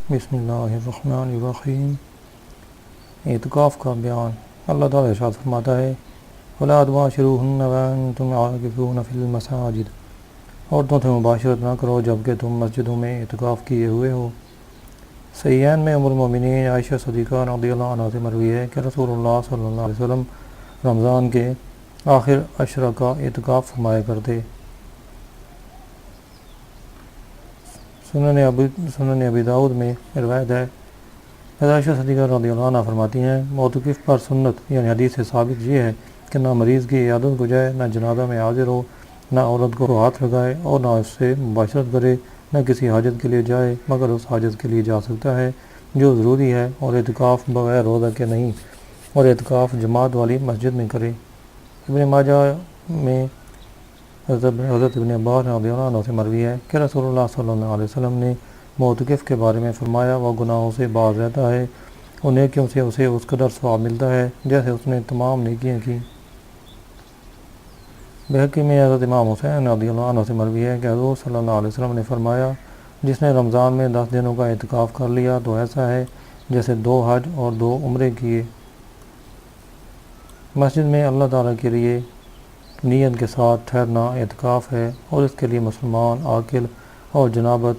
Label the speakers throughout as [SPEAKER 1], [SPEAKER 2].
[SPEAKER 1] بسم اللہ الرحمن الرحیم۔ اعتکاف کا بیان۔ اللہ تعالیٰ ارشاد فرماتا ہے وَلَا تُبَاشِرُوهُنَّ وَأَنْتُمْ عَاكِفُونَ فِي الْمَسَاجِدِ، عورتوں سے مباشرت نہ کرو جبکہ تم مسجدوں میں اعتکاف کیے ہوئے ہو۔ صحیحین میں ام المومنین عائشہ صدیقہ رضی اللہ عنہ سے مروی ہے کہ رسول اللہ صلی اللہ علیہ وسلم رمضان کے آخر عشرہ کا اعتکاف فرمایا کرتے۔ سنن ابی داؤد میں روایت ہے، عائشہ صدیقہ رضی اللہ عنہ فرماتی ہیں معتکف پر سنت یعنی حدیث سے ثابت یہ ہے کہ نہ مریض کی عیادت کو جائے، نہ جنازہ میں حاضر ہو، نہ عورت کو ہاتھ لگائے اور نہ اس سے مباشرت کرے، نہ کسی حاجت کے لیے جائے مگر اس حاجت کے لیے جا سکتا ہے جو ضروری ہے، اور اعتکاف بغیر روزہ کے نہیں، اور اعتکاف جماعت والی مسجد میں کرے۔ ابن ماجہ میں حضرت ابن عباس رضی اللہ عنہ سے مروی ہے کہ رسول اللہ صلی اللہ علیہ وسلم نے معتکف کے بارے میں فرمایا وہ گناہوں سے باز رہتا ہے اور نیکیوں سے اسے اس قدر ثواب ملتا ہے جیسے اس نے تمام نیکیاں کی۔ بحقی میں حضرت امام حسین رضی اللہ عنہ سے مروی ہے کہ حضور صلی اللہ علیہ وسلم نے فرمایا جس نے رمضان میں 10 دنوں کا اعتکاف کر لیا تو ایسا ہے جیسے 2 حج اور 2 عمرے کیے۔ مسجد میں اللہ تعالیٰ کے لیے نیت کے ساتھ ٹھہرنا اعتکاف ہے، اور اس کے لیے مسلمان عاقل اور جنابت،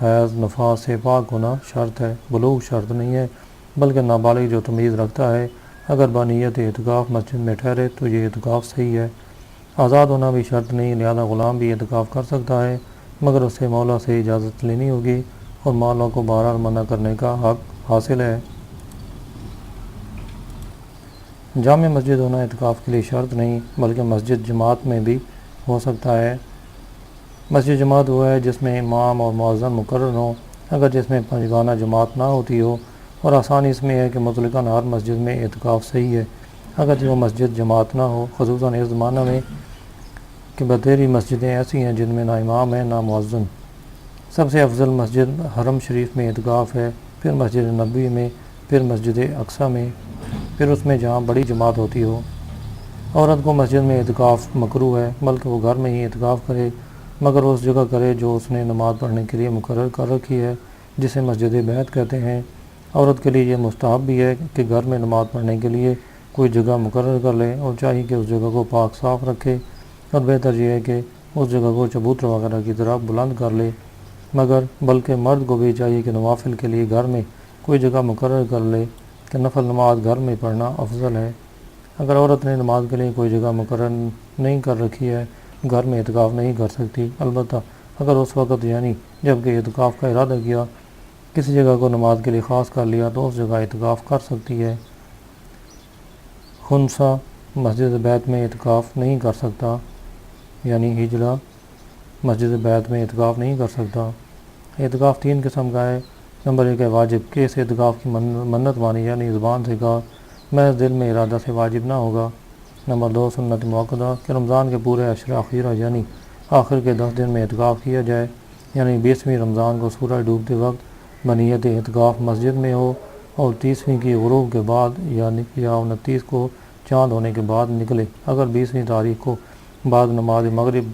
[SPEAKER 1] حیض، نفاس سے پاک ہونا شرط ہے، بلوغ شرط نہیں ہے، بلکہ نابالغ جو تمیز رکھتا ہے اگر بنیت اعتکاف مسجد میں ٹھہرے تو یہ اعتکاف صحیح ہے۔ آزاد ہونا بھی شرط نہیں، لہذا غلام بھی اعتکاف کر سکتا ہے مگر اس سے مولا سے اجازت لینی ہوگی اور مولا کو بہرحال منع کرنے کا حق حاصل ہے۔ جامع مسجد ہونا اعتکاف کے لیے شرط نہیں بلکہ مسجد جماعت میں بھی ہو سکتا ہے۔ مسجد جماعت وہ ہے جس میں امام اور مؤذن مقرر ہوں، اگر جس میں پنجگانہ جماعت نہ ہوتی ہو، اور آسانی اس میں ہے کہ مطلقاً ہر مسجد میں اعتکاف صحیح ہے اگر جو مسجد جماعت نہ ہو، خصوصاً اس زمانہ میں کہ بتھیری مسجدیں ایسی ہیں جن میں نہ امام ہے نہ مؤذن۔ سب سے افضل مسجد حرم شریف میں اعتکاف ہے، پھر مسجد نبوی میں، پھر مسجد اقصیٰ میں، پھر اس میں جہاں بڑی جماعت ہوتی ہو۔ عورت کو مسجد میں اعتکاف مکروہ ہے بلکہ وہ گھر میں ہی اعتکاف کرے مگر اس جگہ کرے جو اس نے نماز پڑھنے کے لیے مقرر کر رکھی ہے، جسے مسجد بیت کہتے ہیں۔ عورت کے لیے یہ مستحب بھی ہے کہ گھر میں نماز پڑھنے کے لیے کوئی جگہ مقرر کر لے، اور چاہیے کہ اس جگہ کو پاک صاف رکھے، اور بہتر یہ ہے کہ اس جگہ کو چبوتر وغیرہ کی طرح بلند کر لے، بلکہ مرد کو بھی چاہیے کہ نوافل کے لیے گھر میں کوئی جگہ مقرر کر لے کہ نفل نماز گھر میں پڑھنا افضل ہے۔ اگر عورت نے نماز کے لیے کوئی جگہ مقرر نہیں کر رکھی ہے، گھر میں اعتکاف نہیں کر سکتی، البتہ اگر اس وقت یعنی جب کہ اعتکاف کا ارادہ کیا کسی جگہ کو نماز کے لیے خاص کر لیا تو اس جگہ اعتکاف کر سکتی ہے۔ خنثی مسجد بیت میں اعتکاف نہیں کر سکتا، یعنی ہجڑا مسجد بیت میں اعتکاف نہیں کر سکتا۔ اعتکاف 3 قسم کا ہے۔ نمبر 1 ہے واجب، کہ اس اعتکاف کی منت مانی یعنی زبان سے کہا، محض دل میں ارادہ سے واجب نہ ہوگا۔ نمبر 2 سنت موقدہ، کہ رمضان کے پورے عشرہ اخیرہ یعنی آخر کے 10 دن میں اعتکاف کیا جائے، یعنی 20ویں رمضان کو سورج ڈوبتے وقت بنیت اعتکاف مسجد میں ہو، اور 30ویں کی غروب کے بعد یا 29 کو چاند ہونے کے بعد نکلے۔ اگر 20ویں تاریخ کو بعد نماز مغرب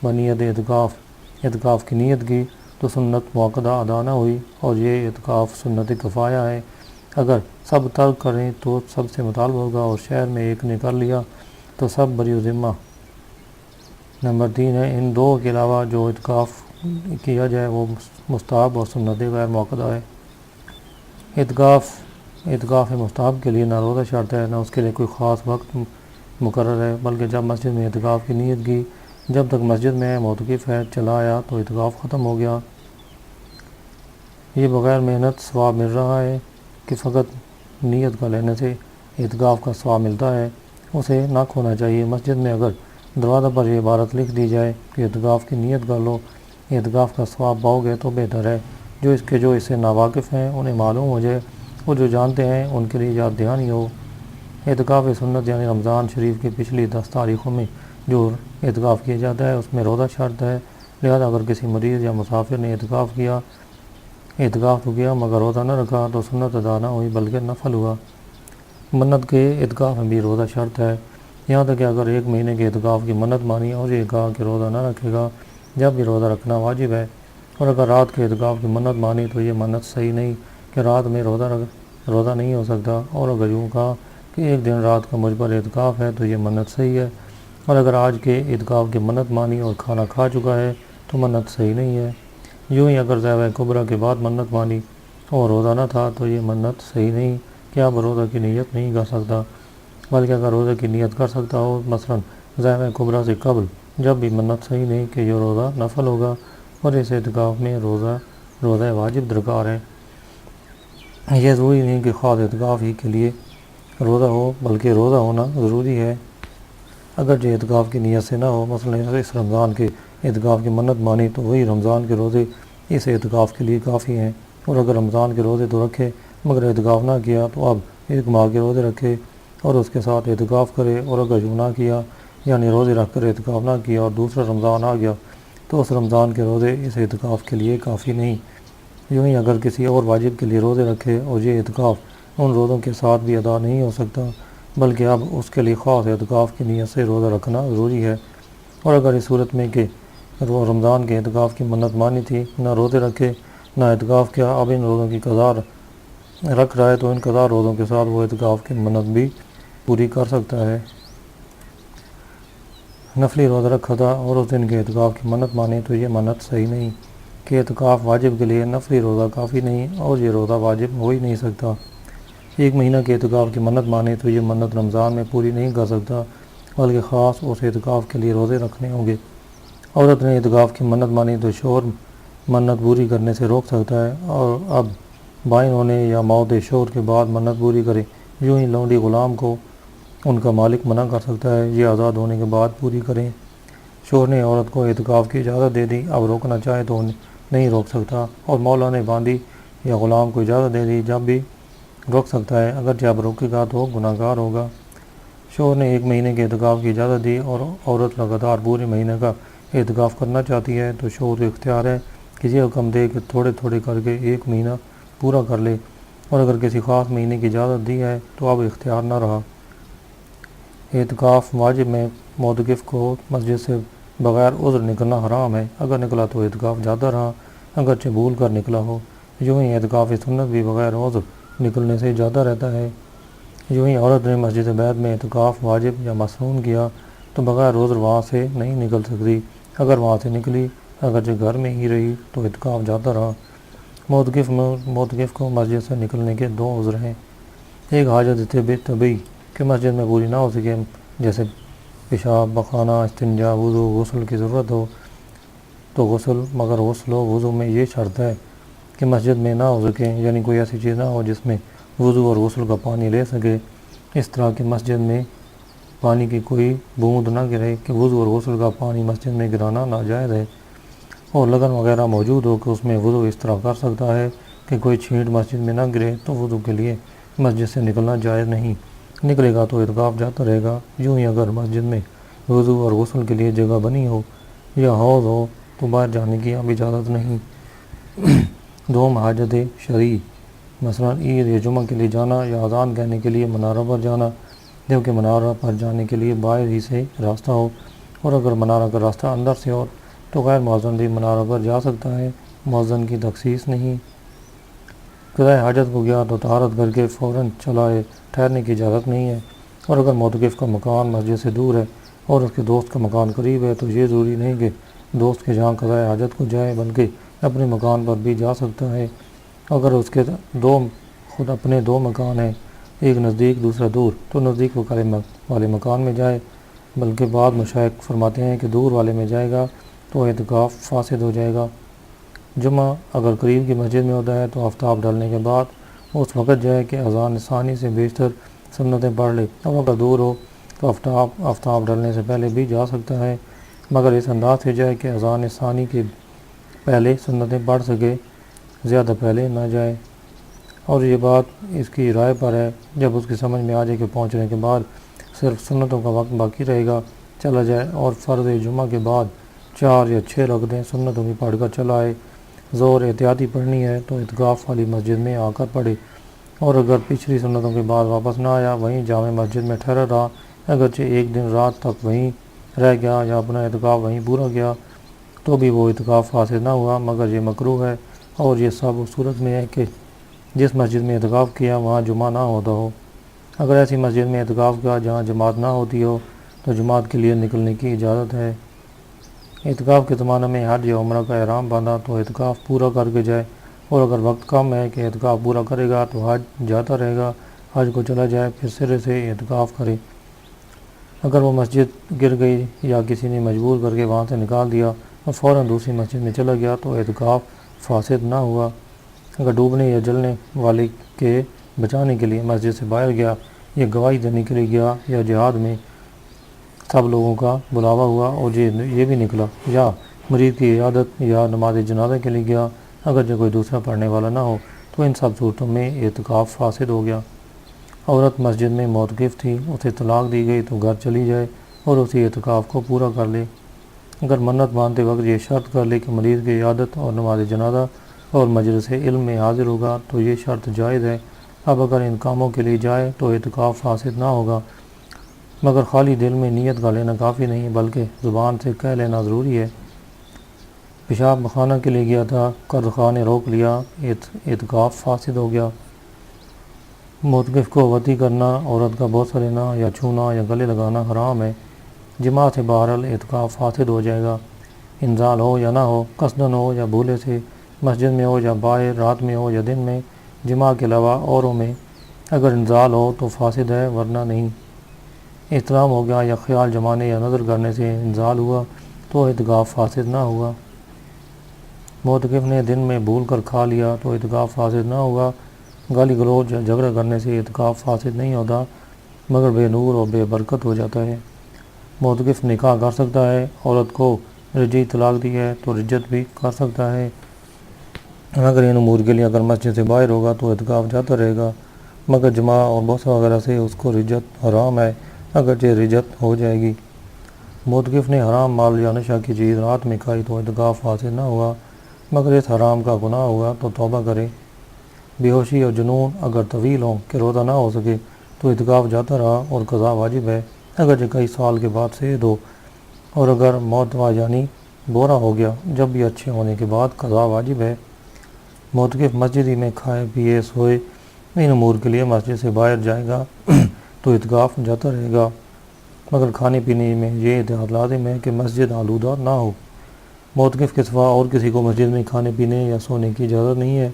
[SPEAKER 1] بنیت اعتکاف کی نیت کی تو سنت موقدہ ادا نہ ہوئی، اور یہ اعتکاف سنت کفایہ ہے۔ اگر سب ترک کریں تو سب سے مطالبہ ہوگا، اور شہر میں ایک نے کر لیا تو سب بری ذمہ۔ نمبر 3 ہے ان 2 کے علاوہ جو اعتکاف کیا جائے وہ مستحب اور سنت غیر موقدہ ہے۔ اعتکاف مستحب کے لیے نہ روزہ شرط ہے نہ اس کے لیے کوئی خاص وقت مقرر ہے، بلکہ جب مسجد میں اعتکاف کی نیت کی، جب تک مسجد میں معتکف ہے چلا آیا تو اعتکاف ختم ہو گیا۔ یہ بغیر محنت ثواب مل رہا ہے کہ فقط نیت کا لینے سے اعتکاف کا ثواب ملتا ہے، اسے نہ کھونا چاہیے۔ مسجد میں اگر دروازہ پر یہ عبارت لکھ دی جائے کہ اعتکاف کی نیت کر لو، اعتکاف کا ثواب پاؤ گے تو بہتر ہے۔ جو اس سے ناواقف ہیں انہیں معلوم ہو جائے، اور جو جانتے ہیں ان کے لیے یاد دہانی ہو۔ اعتکاف سنت یعنی رمضان شریف کی پچھلی 10 تاریخوں میں جو اعتکاف کیا جاتا ہے اس میں روزہ شرط ہے، لہذا اگر کسی مریض یا مسافر نے اعتکاف تو کیا مگر روزہ نہ رکھا تو سنت ادا نہ ہوئی بلکہ نفل ہوا۔ منت کے اعتکاف میں بھی روزہ شرط ہے، یہاں تک کہ اگر 1 مہینے کے اعتکاف کی منت مانی اور یہ کہا کہ روزہ نہ رکھے گا، جب بھی روزہ رکھنا واجب ہے، اور اگر رات کے اعتکاف کی منت مانی تو یہ منت صحیح نہیں کہ رات میں روزہ نہیں ہو سکتا، اور اگر یوں کہا کہ ایک دن رات کا مجبر اعتکاف ہے تو یہ منت صحیح ہے، اور اگر آج کے اعتکاف کی منت مانی اور کھانا کھا چکا ہے تو منت صحیح نہیں ہے۔ یوں ہی اگر ذبح کبریٰ کے بعد منت مانی اور روزہ نہ تھا تو یہ منت صحیح نہیں کہ اب روزہ کی نیت نہیں کر سکتا، بلکہ اگر روزہ کی نیت کر سکتا ہو، مثلا ذبح کبریٰ سے قبل، جب بھی منت صحیح نہیں کہ یہ روزہ نفل ہوگا، اور اس اعتکاف میں روزہ واجب درکار ہے۔ یہ ضروری نہیں کہ خاص اعتکاف ہی کے لیے روزہ ہو، بلکہ روزہ ہونا ضروری ہے اگر جو اعتکاف کی نیت سے نہ ہو۔ مثلا اس رمضان کے اعتکاف کی منت مانی تو وہی رمضان کے روزے اس اعتکاف کے لیے کافی ہیں، اور اگر رمضان کے روزے تو رکھے مگر اعتکاف نہ کیا تو اب ایک ماہ کے روزے رکھے اور اس کے ساتھ اعتکاف کرے، اور اگر یوں نہ کیا یعنی روزے رکھ کر اعتکاف نہ کیا اور دوسرا رمضان آ گیا تو اس رمضان کے روزے اس اعتکاف کے لیے کافی نہیں۔ یوں ہی اگر کسی اور واجب کے لیے روزے رکھے اور یہ اعتکاف ان روزوں کے ساتھ بھی ادا نہیں ہو سکتا، بلکہ اب اس کے لیے خاص اعتکاف کی نیت سے روزہ رکھنا ضروری ہے، اور اگر اس صورت میں کہ رمضان کے اعتکاف کی منت مانی تھی، نہ روزے رکھے نہ اعتکاف کیا، اب ان روزوں کی قضا رکھ رہا ہے تو ان قضا روزوں کے ساتھ وہ اعتکاف کی منت بھی پوری کر سکتا ہے۔ نفلی روزہ رکھا تھا اور اس دن کے اعتکاف کی منت مانی تو یہ منت صحیح نہیں کہ اعتکاف واجب کے لیے نفلی روزہ کافی نہیں، اور یہ روزہ واجب ہو ہی نہیں سکتا۔ ایک مہینہ کے اعتکاف کی منت مانی تو یہ منت رمضان میں پوری نہیں کر سکتا، بلکہ خاص اس اعتکاف کے لیے روزے رکھنے ہوں گے۔ عورت نے اعتکاف کی منت مانی تو شوہر منت پوری کرنے سے روک سکتا ہے، اور اب بائن ہونے یا موت شوہر کے بعد منت پوری کرے۔ یوں ہی لونڈی غلام کو ان کا مالک منع کر سکتا ہے، یہ آزاد ہونے کے بعد پوری کریں۔ شوہر نے عورت کو اعتکاف کی اجازت دے دی، اب روکنا چاہے تو نہیں روک سکتا، اور مولا نے باندی یا غلام کو اجازت دے دی، جب بھی روک سکتا ہے، اگر جب روکے گا تو گناہ گار ہوگا۔ شوہر نے ایک مہینے کے اعتکاف کی اجازت دی اور عورت لگاتار پورے مہینے کا اعتکاف کرنا چاہتی ہے تو شوہر کو اختیار ہے کہ یہ حکم دے کہ تھوڑے تھوڑے کر کے ایک مہینہ پورا کر لے، اور اگر کسی خاص مہینے کی اجازت دی ہے تو اب اختیار نہ رہا۔ اعتکاف واجب میں معتکف کو مسجد سے بغیر عذر نکلنا حرام ہے، اگر نکلا تو اعتکاف جاتا رہا اگرچہ بھول کر نکلا ہو۔ یوں ہی اعتکاف سنت بھی بغیر عذر نکلنے سے جاتا رہتا ہے۔ یوں ہی عورت نے مسجد بیت میں اعتکاف واجب یا مسنون کیا تو بغیر عذر وہاں سے نہیں نکل سکتی، اگر وہاں سے نکلی اگرچہ گھر میں ہی رہی تو اعتکاف جاتا رہا۔ معتکف کو مسجد سے نکلنے کے دو عذر ہیں، ایک حاجت طبی کہ مسجد میں پوری نہ ہو سکے، جیسے پیشاب، پخانہ، استنجا، وضو، غسل کی ضرورت ہو تو غسل، مگر غسل و وضو میں یہ شرط ہے کہ مسجد میں نہ ہو سکے، یعنی کوئی ایسی چیز نہ ہو جس میں وضو اور غسل کا پانی لے سکے، اس طرح کہ مسجد میں پانی کی کوئی بوند نہ گرے کہ وضو اور غسل کا پانی مسجد میں گرانا ناجائز ہے، اور لگن وغیرہ موجود ہو کہ اس میں وضو اس طرح کر سکتا ہے کہ کوئی چھینٹ مسجد میں نہ گرے تو وضو کے لیے مسجد سے نکلنا جائز نہیں، نکلے گا تو اعتکاف جاتا رہے گا۔ یوں ہی اگر مسجد میں وضو اور غسل کے لیے جگہ بنی ہو یا حوض ہو تو باہر جانے کی اب اجازت نہیں۔ دوم حاجت شرعی، مثلا عید یا جمعہ کے لیے جانا یا اذان کہنے کے لیے منارہ پر جانا، جبکہ منارہ پر جانے کے لیے باہر ہی سے راستہ ہو، اور اگر منارہ کا راستہ اندر سے ہو تو غیر مؤذن بھی منارہ پر جا سکتا ہے، مؤذن کی تخصیص نہیں۔ قضائے حاجت کو گیا تو طہارت کر کے فوراً چلائے، ٹھہرنے کی اجازت نہیں ہے، اور اگر معتکف کا مکان مسجد سے دور ہے اور اس کے دوست کا مکان قریب ہے تو یہ ضروری نہیں کہ دوست کے جہاں قضائے حاجت کو جائے، بلکہ اپنے مکان پر بھی جا سکتا ہے۔ اگر اس کے خود اپنے دو مکان ہیں، ایک نزدیک دوسرا دور، تو نزدیک والے مکان میں جائے، بلکہ بعض مشائخ فرماتے ہیں کہ دور والے میں جائے گا تو اعتکاف فاسد ہو جائے گا۔ جمعہ اگر قریب کی مسجد میں ہوتا ہے تو آفتاب ڈلنے کے بعد اس وقت جائے کہ اذان ثانی سے بیشتر سنتیں پڑھ لے، اب اگر دور ہو تو آفتاب ڈلنے سے پہلے بھی جا سکتا ہے، مگر اس انداز سے جائے کہ اذان ثانی کے پہلے سنتیں پڑھ سکے، زیادہ پہلے نہ جائے۔ اور یہ بات اس کی رائے پر ہے، جب اس کی سمجھ میں آ جائے کہ پہنچنے کے بعد صرف سنتوں کا وقت باقی رہے گا چلا جائے، اور فرض جمعہ کے بعد 4 یا 6 رکعتیں سنتوں کی پڑھ کر چلا آئے۔ ظہر احتیاطی پڑھنی ہے تو اعتکاف والی مسجد میں آ کر پڑھے، اور اگر پچھلی سنتوں کے بعد واپس نہ آیا وہیں جامع مسجد میں ٹھہرا رہا، اگرچہ ایک دن رات تک وہیں رہ گیا یا اپنا اعتکاف وہیں پورا کیا، تو بھی وہ اعتکاف فاسد نہ ہوا، مگر یہ مکروہ ہے، اور یہ سب اس صورت میں ہے کہ جس مسجد میں اعتکاف کیا وہاں جمعہ نہ ہوتا ہو۔ اگر ایسی مسجد میں اعتکاف کیا جہاں جماعت نہ ہوتی ہو تو جماعت کے لیے نکلنے کی اجازت ہے۔ اعتکاف کے زمانہ میں حج یا عمرہ کا احرام باندھا تو اعتکاف پورا کر کے جائے، اور اگر وقت کم ہے کہ اعتکاف پورا کرے گا تو حج جاتا رہے گا، حج کو چلا جائے پھر سرے سے اعتکاف کرے۔ اگر وہ مسجد گر گئی یا کسی نے مجبور کر کے وہاں سے نکال دیا اور فوراً دوسری مسجد میں چلا گیا تو اعتکاف فاسد نہ ہوا۔ اگر ڈوبنے یا جلنے والے کے بچانے کے لیے مسجد سے باہر گیا، یا گواہی دینے کے لیے گیا، یا جہاد میں سب لوگوں کا بلاوا ہوا اور یہ بھی نکلا، یا مریض کی عیادت یا نماز جنازہ کے لیے گیا، اگر جو کوئی دوسرا پڑھنے والا نہ ہو، تو ان سب صورتوں میں اعتکاف فاسد ہو گیا۔ عورت مسجد میں معتکف تھی، اسے طلاق دی گئی تو گھر چلی جائے اور اسی اعتکاف کو پورا کر لے۔ اگر منت باندھتے وقت یہ شرط کر لے کہ مریض کی عیادت اور نماز جنازہ اور مجلس علم میں حاضر ہوگا تو یہ شرط جائز ہے۔ اب اگر ان کاموں کے لیے جائے تو اعتکاف فاسد نہ ہوگا، مگر خالی دل میں نیت کا لینا کافی نہیں بلکہ زبان سے کہہ لینا ضروری ہے۔ پیشاب خانہ کے لیے گیا تھا، قرض خواہ نے روک لیا، اعتکاف فاسد ہو گیا۔ معتکف کو وطی کرنا، عورت کا بوسہ لینا یا چھونا یا گلے لگانا حرام ہے۔ جماع سے بہرحال اعتکاف فاسد ہو جائے گا، انزال ہو یا نہ ہو، قصدن ہو یا بھولے سے، مسجد میں ہو یا باہر، رات میں ہو یا دن میں، جماع کے علاوہ اوروں میں۔ اگر انزال ہو تو فاسد ہے ورنہ نہیں۔ احتلام ہو گیا یا خیال جمانے یا نظر کرنے سے انزال ہوا تو اعتکاف فاسد نہ ہوا۔ معتکف نے دن میں بھول کر کھا لیا تو اعتکاف فاسد نہ ہوگا۔ گالی گلوچ یا جھگڑا کرنے سے اعتکاف فاسد نہیں ہوتا مگر بے نور اور بے برکت ہو جاتا ہے۔ معتکف نکاح کر سکتا ہے، عورت کو رجعی طلاق دی ہے تو رجعت بھی کر سکتا ہے، مگر ان امور کے لیے اگر مسجد سے باہر ہوگا تو اعتکاف جاتا رہے گا، مگر جماع اور بوسہ وغیرہ سے اس کو رجعت حرام ہے اگرچہ رجعت ہو جائے گی۔ معتکف نے حرام مال یا نشہ کی چیز رات میں کھائی تو اعتکاف فاسد نہ ہوا، مگر اس حرام کا گناہ ہوا تو توبہ کرے۔ بے ہوشی اور جنون اگر طویل ہوں کہ روزہ نہ ہو سکے تو اعتکاف جاتا رہا اور قضا واجب ہے اگرچہ کئی سال کے بعد صحت ہو، اور اگر موتوا یعنی بورا ہو گیا جب بھی اچھے ہونے کے بعد قضا واجب ہے۔ معتکف مسجد ہی میں کھائے پیے سوئے ان امور کے لیے مسجد سے باہر جائے گا تو اعتکاف جاتا رہے گا، مگر کھانے پینے میں یہ احتیاط لازم ہے کہ مسجد آلودہ نہ ہو۔ معتکف کے سوا اور کسی کو مسجد میں کھانے پینے یا سونے کی اجازت نہیں ہے،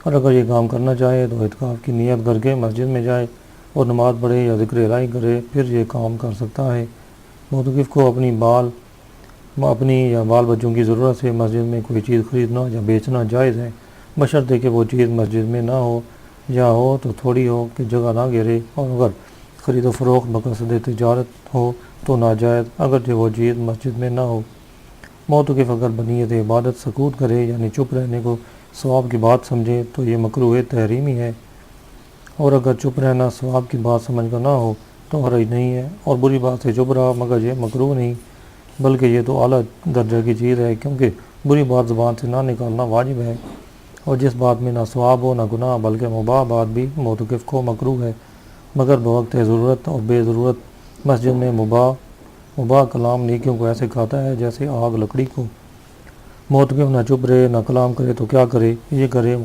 [SPEAKER 1] اور اگر یہ کام کرنا چاہے تو اعتکاف کی نیت کر کے مسجد میں جائے اور نماز پڑھے یا ذکر الہی کرے پھر یہ کام کر سکتا ہے۔ معتکف کو اپنی یا بال بچوں کی ضرورت سے مسجد میں کوئی چیز خریدنا یا بیچنا جائز ہے، بشرطے کہ وہ چیز مسجد میں نہ ہو، یا ہو تو تھوڑی ہو کہ جگہ نہ گھیرے، اور اگر خرید و فروخت بقصد تجارت ہو تو ناجائز اگرچہ وہ چیز مسجد میں نہ ہو۔ معتکف اگر بنیت عبادت سکوت کرے یعنی چپ رہنے کو ثواب کی بات سمجھے تو یہ مکروہ تحریمی ہے، اور اگر چپ رہنا ثواب کی بات سمجھ کر نہ ہو تو حرج نہیں ہے، اور بری بات سے چپ رہا مگر یہ مکروہ نہیں بلکہ یہ تو اعلیٰ درجہ کی چیز ہے، کیونکہ بری بات زبان سے نہ نکالنا واجب ہے، اور جس بات میں نہ ثواب ہو نہ گناہ بلکہ مباح بات بھی معتکف کو مکروہ ہے، مگر بوقت ضرورت اور بے ضرورت مسجد میں مباح کلام نیکیوں کو ایسے کھاتا ہے جیسے آگ لکڑی کو۔ معتکف نہ چپ رہے نہ کلام کرے تو کیا کرے؟ یہ کرے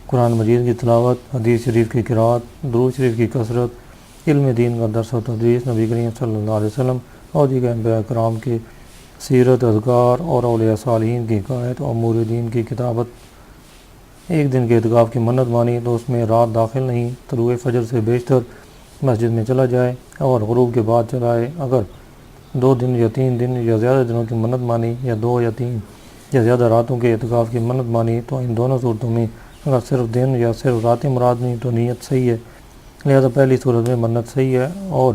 [SPEAKER 1] قرآن مجید کی تلاوت، حدیث شریف کی قرأت، درود شریف کی کثرت، علم دین کا درس و تدریس، نبی کریم صلی اللہ علیہ وسلم اور دیگر انبیاء کرام کے سیرت، اذکار اور اولیاء صالحین کی حکایت اور امور دین کی کتابت۔ ایک دن کے اعتکاف کی منت مانی تو اس میں رات داخل نہیں، طلوع فجر سے بیشتر مسجد میں چلا جائے اور غروب کے بعد چلائے۔ اگر 2 دن یا 3 دن یا زیادہ دنوں کی منت مانی یا 2 یا 3 یا زیادہ راتوں کے اعتکاف کی منت مانی تو ان دونوں صورتوں میں اگر صرف دن یا صرف راتیں مراد نہیں تو نیت صحیح ہے، لہذا پہلی صورت میں منت صحیح ہے اور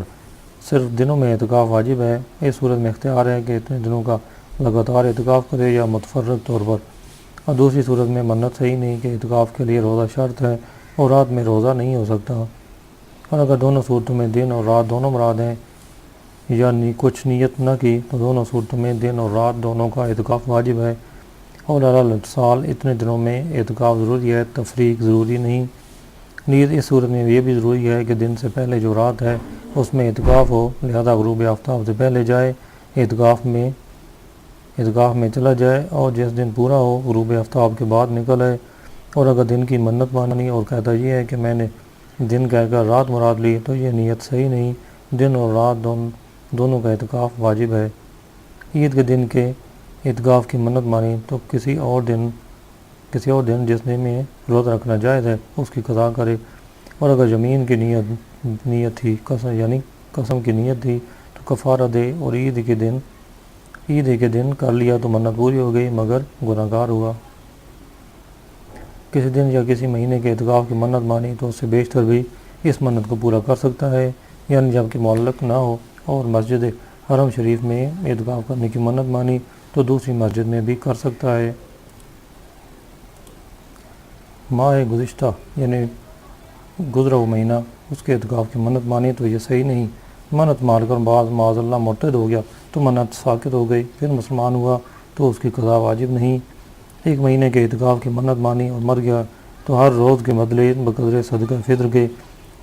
[SPEAKER 1] صرف دنوں میں اعتکاف واجب ہے۔ اس صورت میں اختیار ہے کہ اتنے دنوں کا لگاتار اعتکاف کرے یا متفرق طور پر، اور دوسری صورت میں منت صحیح نہیں کہ اعتکاف کے لیے روزہ شرط ہے اور رات میں روزہ نہیں ہو سکتا، اور اگر دونوں صورتوں میں دن اور رات دونوں مراد ہیں یا کچھ نیت نہ کی تو دونوں صورتوں میں دن اور رات دونوں کا اعتکاف واجب ہے، اور سال اتنے دنوں میں اعتکاف ضروری ہے، تفریق ضروری نہیں۔ نیز اس صورت میں یہ بھی ضروری ہے کہ دن سے پہلے جو رات ہے اس میں اعتکاف ہو، لہذا غروب آفتاب سے پہلے جائے۔ اعتکاف میں چلا جائے اور جس دن پورا ہو غروب آفتاب کے بعد نکل آئے، اور اگر دن کی منت مانی اور کہتا یہ ہے کہ میں نے دن کہہ کر رات مراد لی تو یہ نیت صحیح نہیں۔ دن اور رات دونوں کا اعتکاف واجب ہے۔ عید کے دن کے اعتکاف کی منت مانی تو کسی اور دن جس دن میں روزہ رکھنا جائز ہے اس کی قضا کرے، اور اگر زمین کی نیت تھی یعنی قسم کی نیت تھی تو کفارہ دے، اور عید کے دن کر لیا تو منت پوری ہو گئی مگر گناہ گار ہوا۔ کسی دن یا کسی مہینے کے اعتکاف کی منت مانی تو اس سے بیشتر بھی اس منت کو پورا کر سکتا ہے، یعنی جب کہ معلق نہ ہو، اور مسجد حرم شریف میں اعتکاف کرنے کی منت مانی تو دوسری مسجد میں بھی کر سکتا ہے۔ ماہ گزشتہ یعنی گزرا ہوا مہینہ اس کے اعتکاف کی منت مانی تو یہ صحیح نہیں۔ منت مان کر بعض معاذ اللہ مرتد ہو گیا تو منت ساقط ہو گئی، پھر مسلمان ہوا تو اس کی قضا واجب نہیں۔ ایک مہینے کے اعتکاف کی منت مانی اور مر گیا تو ہر روز کے بدلے بقدر صدقہ فطر کے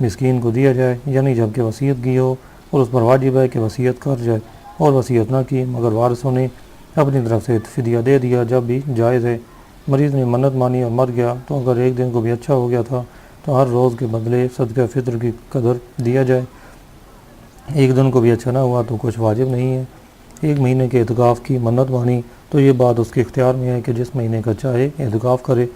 [SPEAKER 1] مسکین کو دیا جائے، یعنی جب کہ وصیت کی ہو اور اس پر واجب ہے کہ وصیت کر جائے، اور وصیت نہ کی مگر وارثوں نے اپنی طرف سے فدیہ دے دیا جب بھی جائز ہے۔ مریض نے منت مانی اور مر گیا تو اگر ایک دن کو بھی اچھا ہو گیا تھا تو ہر روز کے بدلے صدقہ فطر کی قدر دیا جائے، ایک دن کو بھی اچھا نہ ہوا تو کچھ واجب نہیں ہے۔ ایک مہینے کے اعتکاف کی منت مانی تو یہ بات اس کے اختیار میں ہے کہ جس مہینے کا چاہے اعتکاف کرے،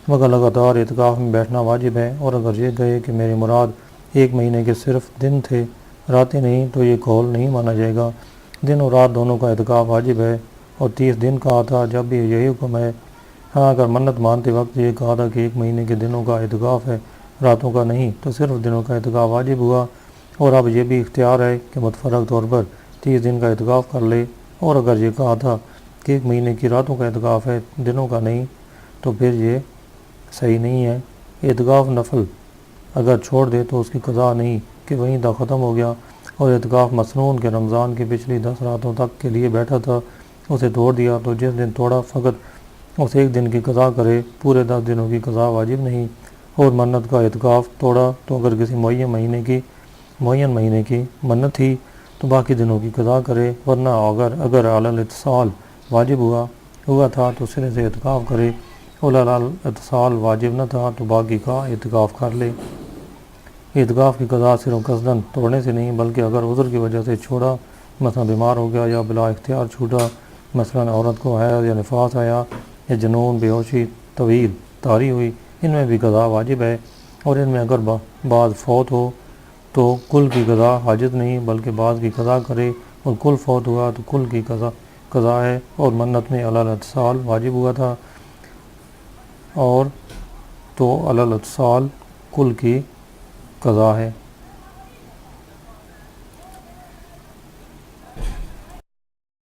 [SPEAKER 1] مگر لگاتار اعتکاف میں بیٹھنا واجب ہے، اور اگر یہ کہے کہ میرے مراد ایک مہینے کے صرف دن تھے راتیں نہیں تو یہ قول نہیں مانا جائے گا۔ دن اور رات دونوں کا اعتکاف واجب ہے، اور 30 دن کہا تھا جب بھی یہی حکم ہے۔ ہاں اگر منت مانتے وقت یہ کہا تھا کہ ایک مہینے کے دنوں کا اعتکاف ہے راتوں کا نہیں تو صرف دنوں کا اعتکاف واجب ہوا، اور اب یہ بھی اختیار ہے کہ متفرق طور پر 30 دن کا اعتکاف کر لے۔ اور اگر یہ کہا تھا کہ ایک مہینے کی راتوں کا اعتکاف ہے دنوں کا نہیں تو پھر یہ صحیح نہیں ہے۔ اعتکاف نفل اگر چھوڑ دے تو اس کی قضا نہیں کہ وہیں تک ختم ہو گیا، اور اعتکاف مسنون کے رمضان کی پچھلی 10 راتوں تک کے لیے بیٹھا تھا اسے توڑ دیا تو جس دن توڑا فقط اس ایک دن کی قضا کرے، پورے 10 دنوں کی قضا واجب نہیں۔ اور منت کا اعتکاف توڑا تو اگر کسی معین مہینے کی منت تھی تو باقی دنوں کی قضا کرے، ورنہ اگر علی الاتصال واجب ہوا تھا تو سرے سے اعتکاف کرے، اور علی الاتصال واجب نہ تھا تو باقی کا اعتکاف کر لے۔ اعتکاف کی قضا صرف قصداً توڑنے سے نہیں بلکہ اگر عذر کی وجہ سے چھوڑا، مثلا بیمار ہو گیا یا بلا اختیار چھوٹا، مثلا عورت کو حیض یا نفاس آیا یا جنون بے ہوشی طویل طاری ہوئی، ان میں بھی قضا واجب ہے، اور ان میں اگر بعض فوت ہو تو کل کی قضا حاجت نہیں بلکہ بعض کی قضا کرے، اور کل فوت ہوا تو کل کی قضا ہے، اور منت میں علی الاتصال واجب ہوا تھا اور تو علی الاتصال کل کی قضا ہے۔